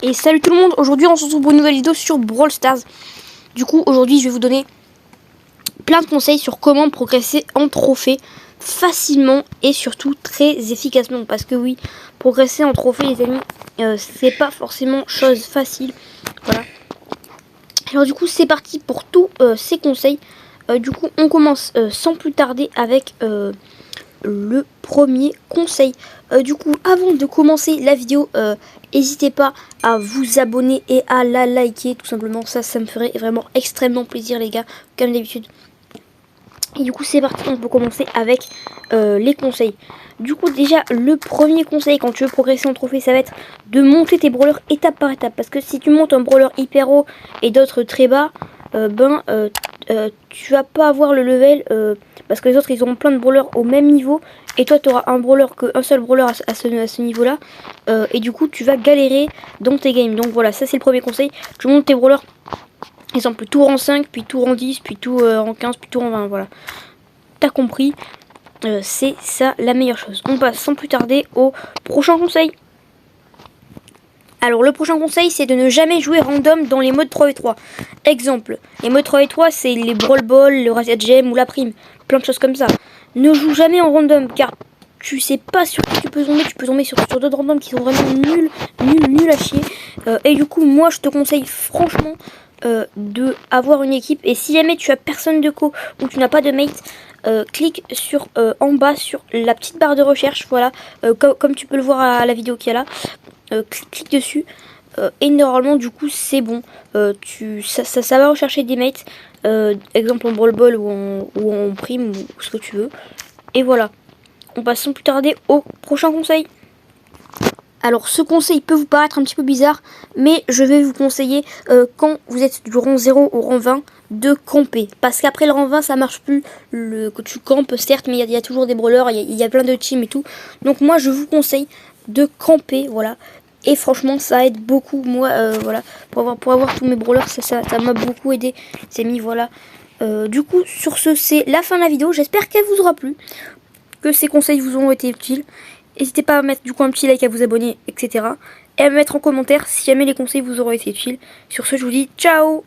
Et salut tout le monde, aujourd'hui on se retrouve pour une nouvelle vidéo sur Brawl Stars. Du coup aujourd'hui je vais vous donner plein de conseils sur comment progresser en trophée facilement et surtout très efficacement. Parce que oui, progresser en trophée les amis, c'est pas forcément chose facile. Voilà. Alors du coup c'est parti pour tous ces conseils. Du coup on commence sans plus tarder avec le premier conseil. Du coup avant de commencer la vidéo, n'hésitez pas à vous abonner et à la liker tout simplement, ça me ferait vraiment extrêmement plaisir les gars, comme d'habitude. Et du coup c'est parti, on peut commencer avec les conseils. Du coup déjà le premier conseil quand tu veux progresser en trophée, ça va être de monter tes brawlers étape par étape. Parce que si tu montes un brawler hyper haut et d'autres très bas, tu vas pas avoir le level parce que les autres ils auront plein de brawlers au même niveau et toi tu auras un seul brawler à ce niveau là, et du coup tu vas galérer dans tes games. Donc voilà, ça c'est le premier conseil. Tu montes tes brawlers, exemple tour en 5, puis tour en 10, puis tour en 15, puis tour en 20, voilà. T'as compris, c'est ça la meilleure chose. On passe sans plus tarder au prochain conseil. Alors le prochain conseil c'est de ne jamais jouer random dans les modes 3v3. Exemple, les modes 3v3 c'est les Brawl Ball, le Razia Gem ou la prime, plein de choses comme ça. Ne joue jamais en random car tu sais pas sur qui tu peux tomber sur d'autres randoms qui sont vraiment nuls à chier. Et du coup moi je te conseille franchement de avoir une équipe, et si jamais tu as personne de co ou tu n'as pas de mate, clique sur en bas sur la petite barre de recherche, voilà, comme tu peux le voir à la vidéo qu'il y a là. Clique dessus et normalement du coup c'est bon, ça va rechercher des mates, exemple en Brawl Ball ou en prime ou ce que tu veux. Et voilà, on passe sans plus tarder au prochain conseil. Alors ce conseil peut vous paraître un petit peu bizarre, mais je vais vous conseiller quand vous êtes du rang 0 au rang 20 de camper. Parce qu'après le rang 20 ça marche plus, que tu campes certes, mais il y a toujours des brawlers, il y a plein de teams et tout. Donc moi je vous conseille de camper, voilà. Et franchement ça aide beaucoup, moi voilà, pour avoir tous mes brawlers, ça m'a beaucoup aidé, c'est mis, voilà. Du coup sur ce c'est la fin de la vidéo, j'espère qu'elle vous aura plu, que ces conseils vous auront été utiles. N'hésitez pas à mettre du coup un petit like, à vous abonner, etc. Et à me mettre en commentaire si jamais les conseils vous auront été utiles. Sur ce je vous dis ciao.